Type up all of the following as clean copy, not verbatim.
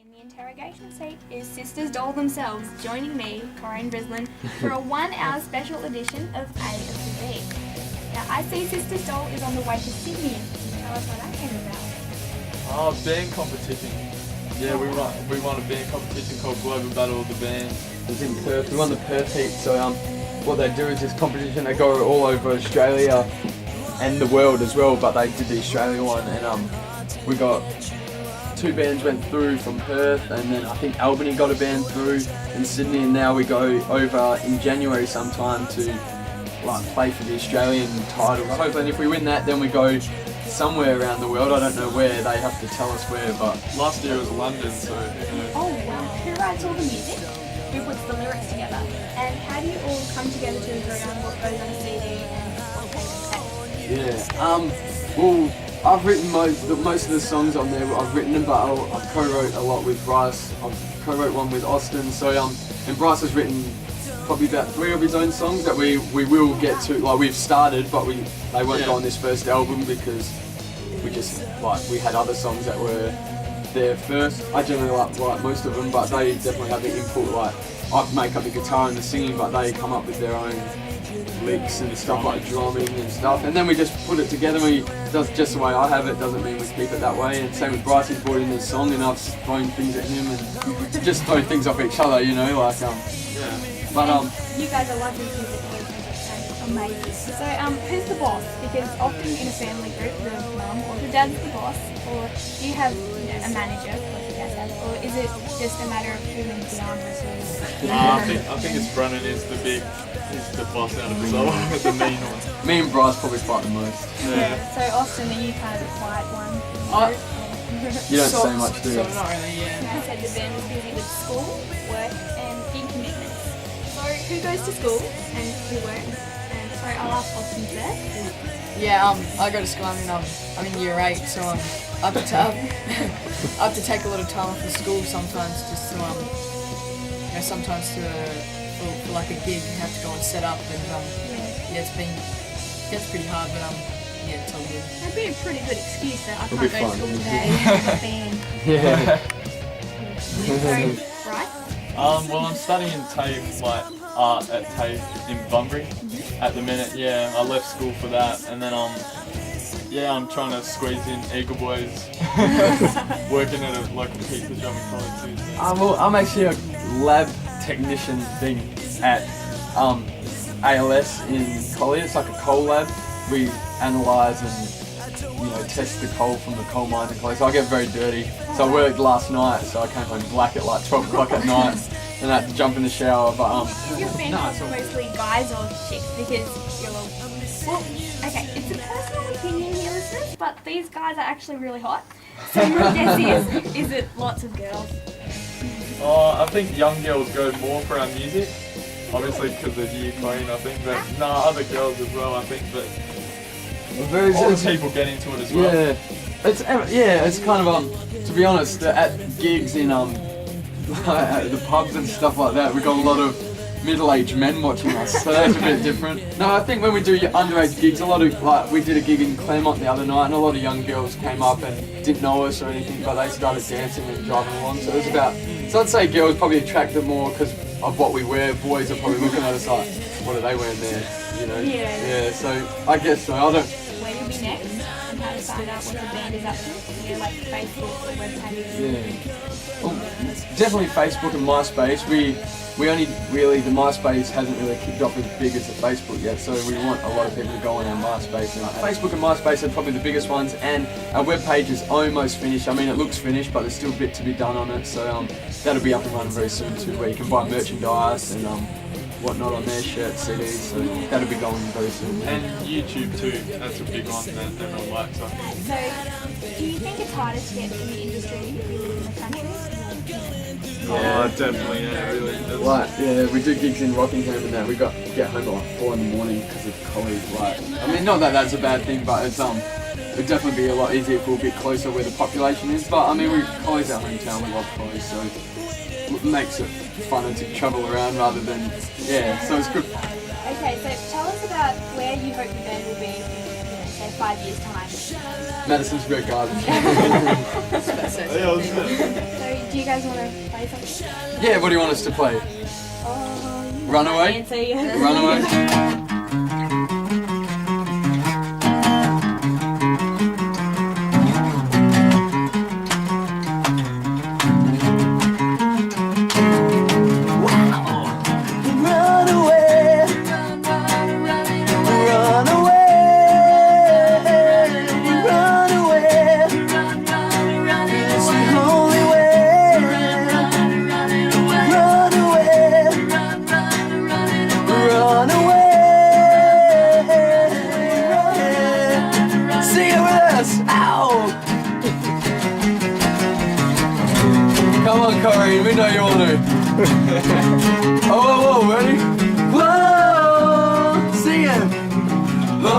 In the interrogation seat is Sisters Doll themselves, joining me, Corrine, for a 1-hour special edition of A of the B. Now, I see Sisters Doll is on the way to Sydney. Can you tell us what that came about? Band competition. Yeah, we won a band competition called Global Battle of the Bands. It was in Perth. We won the Perth heat. So what they do is this competition. They go all over Australia and the world as well. But they did the Australia one, and we got 2 bands went through from Perth, and then I think Albany got a band through in Sydney, and now we go over in January sometime to play for the Australian title. Hopefully, if we win that, then we go somewhere around the world. I don't know where, they have to tell us where, but last year was London, so Oh wow! Who writes all the music? Who puts the lyrics together? And how do you all come together to agree on what goes on a CD and what takes the tape? well, I've written most of the songs on there. I've written them, but I co-wrote a lot with Bryce. I've co-wrote one with Austin. So and Bryce has written probably about 3 of his own songs that we will get to. We've started, but they won't go on this first album because we had other songs that were there first. I generally like most of them, but they definitely have the input. I make up the guitar and the singing, but they come up with their own licks and stuff like drumming and stuff, and then we just put it together. Does just the way I have it, doesn't mean we keep it that way. And same with Bryce, he's brought in his song and I've thrown things at him and just throw things off each other, you know, But you guys are lucky because it's amazing. So who's the boss? Because often in a family group, the mum or the dad's the boss, or do you have a manager, like you guys have, or is it just a matter of who wins the arm wrestles? I think it's Brennan is the boss out of us all, the mean one. Me and Bryce probably fight the most. Yeah. So Austin, are you kind of the quiet one? You don't say much, do you? Not really, yeah. I said the band was busy with school, work, and big commitments. So who goes to school and who won't? And so I'll ask Austin first. Yeah, I go to school. I'm in year 8, so I have to take a lot of time off of school sometimes, just to sometimes for like a gig you have to go and set up, and it's pretty hard, but it's all good. That'd be a pretty good excuse that I It'll can't be go to fun. school today. I have a band. Yeah. So, right? Well, I'm studying TAFE, art at TAFE in Bunbury at the minute. Yeah, I left school for that, and then I'm trying to squeeze in Eagle Boys, working at a local pizza shop in college too. Well, I'm actually a lab technician thing at ALS in Collier. It's like a coal lab. We analyse and test the coal from the coal mines in Collier. So I get very dirty. So I worked last night, so I came home black at 12 o'clock at night, and I had to jump in the shower. But Is your band mostly guys or chicks? Because you're well, okay, it's a personal opinion here, listeners, but these guys are actually really hot. So my guess is it lots of girls? I think young girls go more for our music, obviously because of you, Corrine, I think, but other girls as well, I think, but all the people get into it as well. Yeah, it's kind of to be honest, at gigs in at the pubs and stuff like that, we got a lot of middle-aged men watching us, so that's a bit different. No, I think when we do underage gigs, a lot of we did a gig in Claremont the other night, and a lot of young girls came up and didn't know us or anything, but they started dancing and driving along. So it was so I'd say girls probably attracted more because of what we wear. Boys are probably looking at us like, what are they wearing there? You know? Yeah. So I guess so. I don't. Where you'll be next, and how to find out what the band is up to. Like Facebook or webpage. Yeah. Well, definitely Facebook and MySpace. We only really, the MySpace hasn't really kicked off as big as the Facebook yet, so we want a lot of people to go on our MySpace. And Facebook and MySpace are probably the biggest ones, and our webpage is almost finished. I mean, it looks finished, but there's still a bit to be done on it, so that'll be up and running very soon too, where you can buy merchandise and whatnot on their shirts, CDs, so that'll be going very soon. And YouTube too, that's a big one that everyone likes, I think. So, do you think it's harder to get in the industry if you live in the country? Yeah, definitely, yeah, really. We do gigs in Rockingham and that. We get home at 4 in the morning because of college. I mean, not that that's a bad thing, but it'd definitely be a lot easier if we were a bit closer where the population is. But I mean, Collier's our hometown. We love Collier, so it makes it funner to travel around rather than so it's good. Okay, so tell us about where you hope the band will be in, say, 5 years' time. Madison Square Garden. That's So Do you guys want to play something? Yeah, what do you want us to play? Runaway? Answer, yeah. Runaway? Come on, Corrine, we know you want to. Oh, whoa, whoa, ready? Whoa, sing it. Whoa,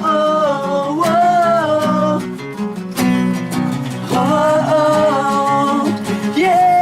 whoa, whoa, yeah.